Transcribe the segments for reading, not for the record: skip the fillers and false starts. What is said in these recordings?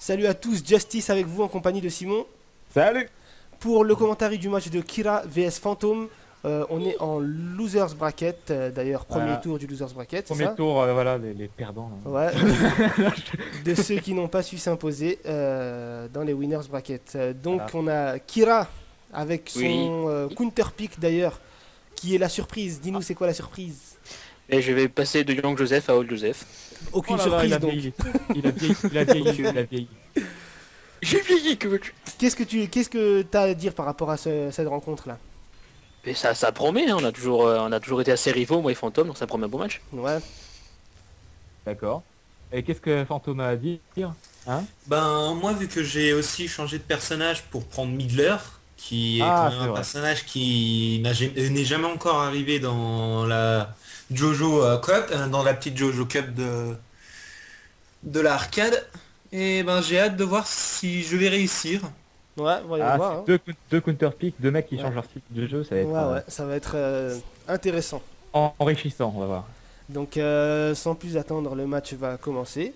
Salut à tous, Justice avec vous en compagnie de Simon. Salut! Pour le commentaire du match de Kira vs Phantom, on est en losers bracket, d'ailleurs premier Voilà, tour du losers bracket, c'est premier ça? tour, voilà, les perdants. Ouais, de ceux qui n'ont pas su s'imposer dans les winners bracket. Donc Voilà. on a Kira avec Oui, son counter pick d'ailleurs, qui est la surprise. Dis-nous c'est quoi la surprise? et je vais passer de Young Joseph à Old Joseph. Aucune Oh là là, il surprise a donc. vieilli. Il a vieilli, il a vieilli, il a vieilli. J'ai vieilli, que veux-tu? Qu'est-ce que t'as à dire par rapport à cette rencontre là? Mais ça promet, hein, on a toujours été assez rivaux, moi et Fantôme, donc ça promet un beau match. Ouais, D'accord. Et qu'est-ce que Fantôme a à dire? Hein? Ben moi vu que j'ai aussi changé de personnage pour prendre Midler, qui est quand Ah, même c'est un vrai. personnage qui n'est jamais encore arrivé dans la Jojo Cup, dans la petite Jojo Cup de l'arcade. Et ben j'ai hâte de voir si je vais réussir. ouais, voyons Ah, voir, c'est hein. deux counter picks, deux mecs qui Ouais. changent leur style de jeu, ça va être Ouais, ouais, ça va être intéressant. enrichissant, on va voir. Donc, sans plus attendre, le match va commencer.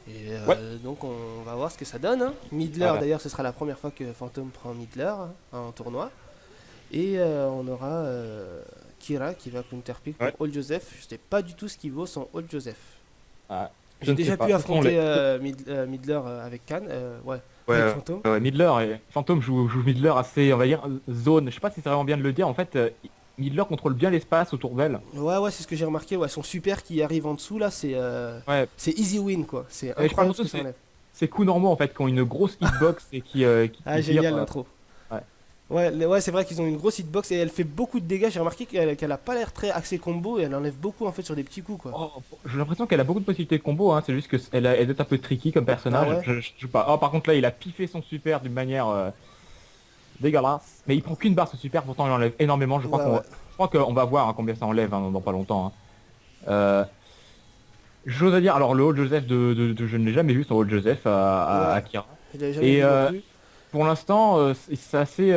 Et Ouais. donc, on va voir ce que ça donne, hein. Midler, Voilà. d'ailleurs, ce sera la première fois que Phantom prend Midler hein, en tournoi. Et on aura Kira qui va counterpick pour Ouais. Old Joseph. Je sais pas du tout ce qu'il vaut son Old Joseph. Ah, je J'ai ne sais déjà pas. pu De toute façon, affronter Midler avec Khan, ouais, Ouais, avec Phantom. Midler et Phantom joue Midler assez, on va dire, zone. Je sais pas si c'est vraiment bien de le dire. En fait, Midler contrôle bien l'espace autour d'elle. Ouais, ouais, c'est ce que j'ai remarqué. Ouais, son super qui arrive en dessous là, Ouais. c'est easy win quoi. C'est Et je crois incroyable ce surtout que ça enlève. ces coups normaux en fait qui ont une grosse hitbox et Ah, qui tirent. génial l'intro. Ouais. Ouais, ouais, c'est vrai qu'ils ont une grosse hitbox et elle fait beaucoup de dégâts. J'ai remarqué qu'elle a pas l'air très axée combo et elle enlève beaucoup en fait sur des petits coups quoi. Oh, j'ai l'impression qu'elle a beaucoup de possibilités de combo, hein. C'est juste que elle est un peu tricky comme personnage. Ah ouais. Je sais pas. Oh, par contre là, il a piffé son super d'une manière dégueulasse. Mais il prend qu'une barre ce super, pourtant il enlève énormément. Ouais, ouais. Je crois qu'on va voir hein, combien ça enlève hein, dans pas longtemps. Hein. J'ose à dire. Alors le Old Joseph je ne l'ai jamais vu son Old Joseph à Ouais. Akira. Je l'avais jamais Et vu non plus. pour l'instant, c'est assez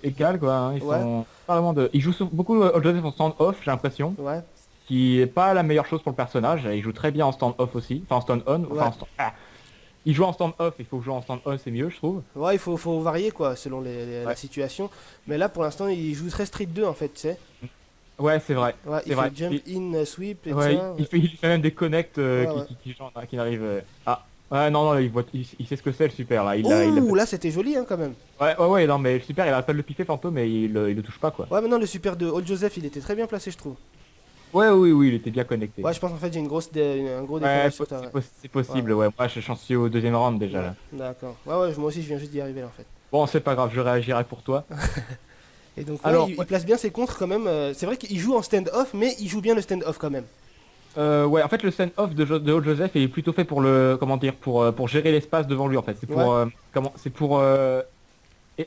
égal quoi. Hein. Ils Ouais. sont pas vraiment de. Ils jouent beaucoup Old Joseph en stand off, j'ai l'impression. Ouais. Qui est pas la meilleure chose pour le personnage. Il joue très bien en stand-off aussi, enfin en stand-on, Ouais. enfin il joue en stand-off, il faut jouer en stand-on, c'est mieux je trouve. Ouais, faut varier quoi selon la Ouais, situation. Mais là pour l'instant il joue très Street 2 en fait, tu sais. ouais c'est vrai, Ouais, c'est il vrai. fait jump in, sweep et tout Ouais, ça. il fait même des connects Ouais, ouais. qui n'arrivent... Ah, ouais non, non, il sait ce que c'est le super là, il Ouh, là c'était joli hein quand même. ouais, non mais le super il arrête pas de le piffer fantôme mais il le touche pas quoi. Ouais, maintenant le super de Old Joseph il était très bien placé je trouve. Ouais, oui, il était bien connecté. Ouais, je pense en fait j'ai un gros Ouais, décalage sur ta. c'est possible, ouais. Moi je suis chanceux au deuxième round déjà Ouais, là. d'accord. Ouais, ouais, moi aussi je viens juste d'y arriver là en fait. Bon, c'est pas grave, je réagirai pour toi. Et donc, ouais, Alors, il place bien ses contres quand même. C'est vrai qu'il joue en stand-off, mais il joue bien le stand-off quand même. Ouais, en fait, le stand-off de Old Joseph est plutôt fait pour comment dire, pour gérer l'espace devant lui, en fait. C'est pour, Ouais. c'est pour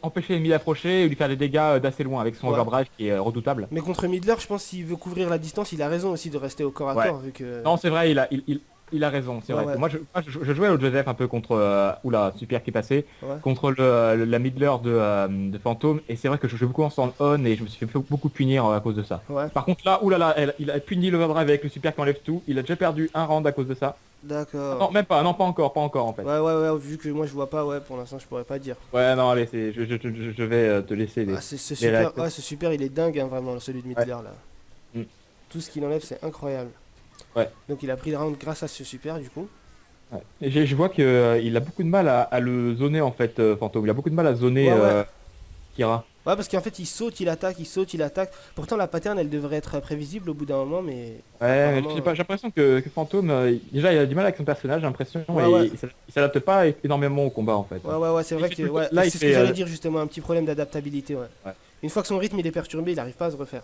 empêcher l'ennemi d'approcher et lui faire des dégâts d'assez loin avec son Ouais. overdrive qui est redoutable. Mais contre Midler, je pense s'il veut couvrir la distance, il a raison aussi de rester au corps à Ouais. corps, vu que. Non, c'est vrai, il a raison, c'est Ouais, vrai. ouais. Moi, je jouais à Old Joseph un peu contre, oula, super qui est passé, Ouais. contre la Midler de Phantom, et c'est vrai que je jouais beaucoup en stand-on et je me suis fait beaucoup punir à cause de ça. Ouais. Par contre là, oulala, il a puni l'overdrive avec le super qui enlève tout, il a déjà perdu un round à cause de ça. D'accord. Non, même pas, non, pas encore en fait. Ouais, ouais, ouais, vu que moi je vois pas, ouais, pour l'instant je pourrais pas dire. Ouais, non, allez, je vais te laisser les... Ah, ce les super, réactions. ouais, ce super, il est dingue, hein, vraiment, celui de Midler là. Mm. Tout ce qu'il enlève, c'est incroyable. Ouais. Donc il a pris le round grâce à ce super, du coup. Ouais. Et je vois que il a beaucoup de mal à le zoner en fait, Fantôme. Il a beaucoup de mal à zoner Ouais, ouais. Kira. Ouais, parce qu'en fait, il saute, il attaque, il saute, il attaque. Pourtant, la pattern, elle devrait être prévisible au bout d'un moment, mais. Ouais, mais je apparemment, sais pas, j'ai l'impression que Fantôme, déjà il a du mal avec son personnage, j'ai l'impression, Ouais, et ouais. il s'adapte pas énormément au combat en fait. Ouais, ouais, ouais, c'est Et vrai c'est que. tout- Ouais, là, il c'est ce que fait, j'allais dire justement, un petit problème d'adaptabilité, ouais. Ouais. Une fois que son rythme il est perturbé, il arrive pas à se refaire.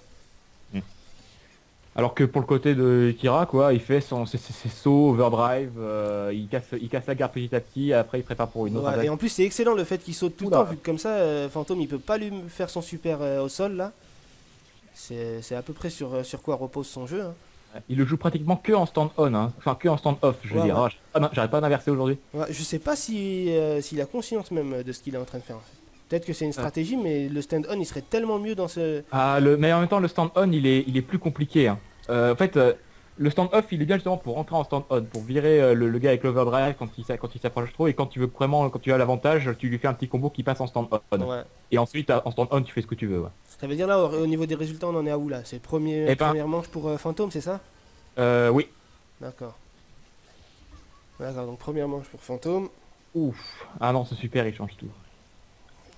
Alors que pour le côté de Kira, quoi, il fait ses sauts, overdrive, il casse la garde petit à petit, après il prépare pour une autre Ouais, attaque. et en plus, c'est excellent le fait qu'il saute tout le Oula. temps, vu que comme ça, Fantôme il peut pas lui faire son super au sol là. C'est à peu près sur quoi repose son jeu. Hein. Il le joue pratiquement que en stand-on, hein. Enfin que en stand-off, je veux Ouais, dire. ouais. J'arrête pas d'inverser aujourd'hui. Ouais, je sais pas si, s'il a conscience même de ce qu'il est en train de faire en fait. Peut-être que c'est une Ouais. stratégie, mais le stand-on il serait tellement mieux dans ce. Mais en même temps, le stand-on, il est plus compliqué. Hein. En fait, Le stand off, il est bien justement pour rentrer en stand on, pour virer le gars avec l'overdrive quand il s'approche trop, et quand tu veux vraiment, quand tu as l'avantage, tu lui fais un petit combo qui passe en stand on. Ouais. Et ensuite, en stand on, tu fais ce que tu veux. Ouais. Ça veut dire là, au niveau des résultats, on en est à où là? C'est Eh ben- première manche pour Fantôme, c'est ça? Oui. D'accord. D'accord, donc première manche pour Fantôme. Ouf. Ah non, ce super, il change tout.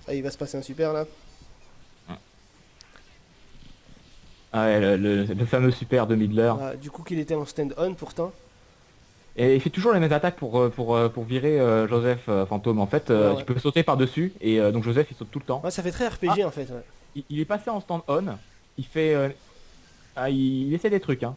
Ah, il va se passer un super là. Ah ouais, le fameux super de Midler. Ah, du coup qu'il était en stand-on pourtant. Et il fait toujours les mêmes attaques pour virer Joseph Fantôme. En fait, Ouais. tu peux sauter par-dessus, et donc Joseph, il saute tout le temps. Ouais, ça fait très RPG en fait. Ouais. Il est passé en stand-on, il fait... il essaie des trucs, hein.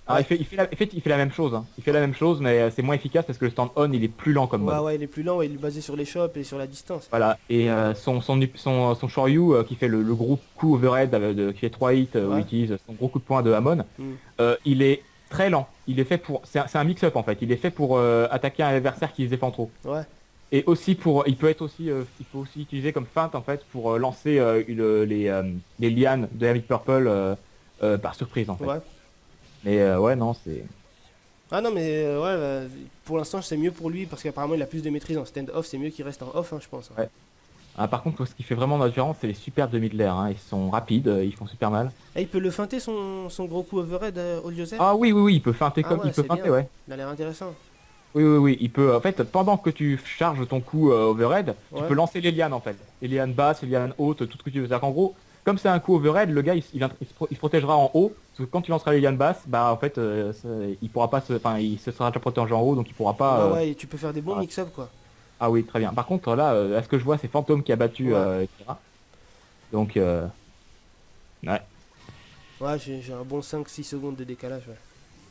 Ah, Ouais. il fait la même chose, hein. Il fait la même chose, mais c'est moins efficace parce que le stand-on, il est plus lent comme mode. Ouais, il est plus lent, ouais, il est basé sur les shops et sur la distance. Voilà, et son Shoryu qui fait le gros coup overhead qui fait 3 hits, où Ouais. il utilise son gros coup de poing de Hamon, Mm. il est très lent. Il est fait pour... C'est un mix-up en fait, il est fait pour attaquer un adversaire qui se défend trop. Ouais. Et aussi pour... Il peut aussi utiliser comme feinte en fait pour lancer les lianes de Heavy Purple par surprise en fait. Ouais. Mais ouais, non, c'est... Ah non mais ouais, pour l'instant c'est mieux pour lui parce qu'apparemment il a plus de maîtrise en stand-off, c'est mieux qu'il reste en off hein, je pense. Ouais. Ah, par contre, ce qui fait vraiment la différence, c'est les super de Midler, hein. Ils sont rapides, ils font super mal. Et il peut le feinter son gros coup overhead Old Joseph. Ah oui, il peut feinter Ah comme... ouais, il peut c'est feinter, bien. ouais. Il a l'air intéressant. Oui, il peut, en fait, pendant que tu charges ton coup overhead, tu Ouais. peux lancer les lianes en fait. Les lianes basses, les lianes hautes, tout ce que tu veux. C'est-à-dire qu'en gros, comme c'est un coup overhead, le gars il se protégera en haut, parce que quand tu lanceras les lianes basses, bah en fait, il pourra pas enfin, il se sera déjà protégé en haut, donc il pourra pas... Ouais, et tu peux faire des bons ah. mix-up quoi. Ah oui, très bien. Par contre, là, à ce que je vois, c'est Fantôme qui a battu Ouais. Kira. Donc, ouais. Ouais, j'ai un bon 5-6 secondes de décalage.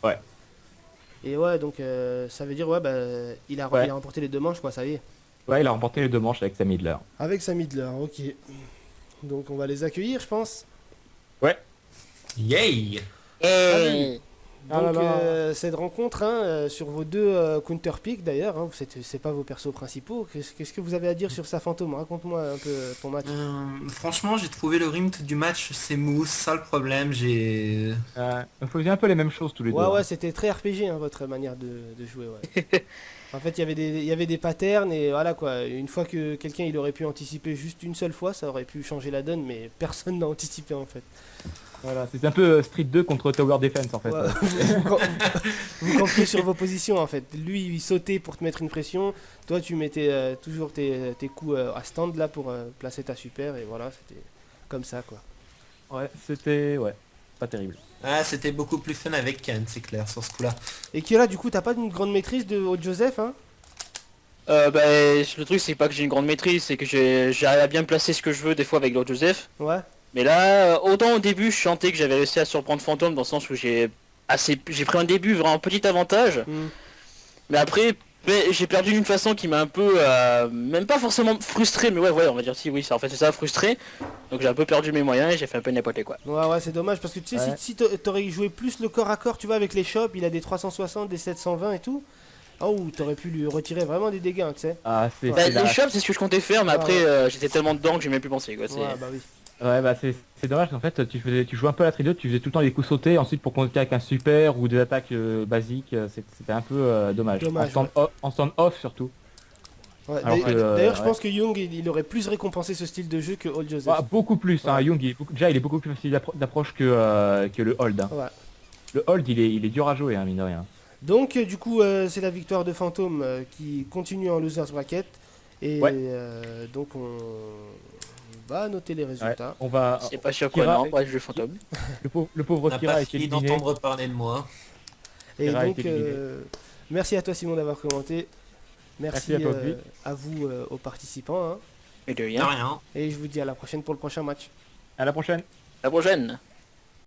Ouais. Ouais. Et ouais, donc ça veut dire, ouais, bah, il a remporté les deux manches, quoi, ça y est. Ouais, il a remporté les 2 manches avec sa Midler. Avec sa Midler, ok. Donc on va les accueillir, je pense. Ouais. Yay! Allez. Ah là Donc là. cette rencontre, hein, sur vos deux counter-pick d'ailleurs, hein, c'est pas vos persos principaux. Qu'est-ce que vous avez à dire sur sa Fantôme? Raconte-moi un peu ton match. Franchement, j'ai trouvé le rythme du match, c'est mou, c'est ça le problème, j'ai... On faisait un peu les mêmes choses tous les deux. Ouais, hein. c'était très RPG, hein, votre manière de jouer, ouais. En fait, il y avait des patterns et voilà quoi. Une fois que quelqu'un il aurait pu anticiper juste une seule fois, ça aurait pu changer la donne, mais personne n'a anticipé en fait. Voilà, c'est un peu Street 2 contre Tower Defense en fait. Ouais, vous campiez sur vos positions en fait. Lui il sautait pour te mettre une pression, toi tu mettais toujours tes coups à stand là pour placer ta super et voilà, c'était comme ça quoi. Ouais, c'était... Ouais, pas terrible. Ah, c'était beaucoup plus fun avec Ken, c'est clair, sur ce coup-là. Et Kira, du coup, t'as pas une grande maîtrise de Old Joseph, hein? Bah, le truc c'est pas que j'ai une grande maîtrise, c'est que j'arrive à bien placer ce que je veux des fois avec Lord Joseph. Ouais. Mais là, autant au début je sentais que j'avais réussi à surprendre Fantôme dans le sens où j'ai pris un début vraiment petit avantage. Hmm. Mais après, j'ai perdu d'une façon qui m'a un peu, même pas forcément frustré, mais ouais, on va dire si, oui, ça, en fait c'est ça, frustré. Donc j'ai un peu perdu mes moyens et j'ai fait un peu n'importe quoi. Ouais, c'est dommage parce que tu sais, Ouais. si t'aurais joué plus le corps à corps, tu vois, avec les shops, il a des 360, des 720 et tout. Oh, t'aurais pu lui retirer vraiment des dégâts, tu sais. Ah, c'est... Ouais. Bah, c'est les la- shops c'est ce que je comptais faire, mais Ah, après ouais. j'étais tellement dedans que j'ai même plus pensé quoi. Ouais, bah oui. Ouais, bah c'est dommage qu'en fait tu jouais un peu à la Street 2, tu faisais tout le temps des coups sautés, ensuite pour contrer avec un super ou des attaques basiques, c'était un peu dommage. Dommage, En stand off surtout. Ouais, Alors que, d'ailleurs, je ouais. pense que Young, il aurait plus récompensé ce style de jeu que Old Joseph. Ah, beaucoup plus, hein, Ouais. Young, déjà il est beaucoup plus facile d'approche que le hold. Hein. Ouais. Le hold il est dur à jouer, hein, mine de rien. Donc, du coup, c'est la victoire de Fantôme qui continue en losers bracket. Et Ouais. donc, on va noter les Ouais, résultats. on va... C'est pas surprenant, Kira- bref, je Fantôme. Le On pauvre n'a Kira pas est fini éliminé. d'entendre parler de moi. Et Kira a donc, été éliminé. merci à toi, Simon, d'avoir commenté. Merci, Merci à toi aussi. à vous, aux participants. Hein. Et de De rien. rien. Et je vous dis à la prochaine pour le prochain match. À la prochaine. À la prochaine.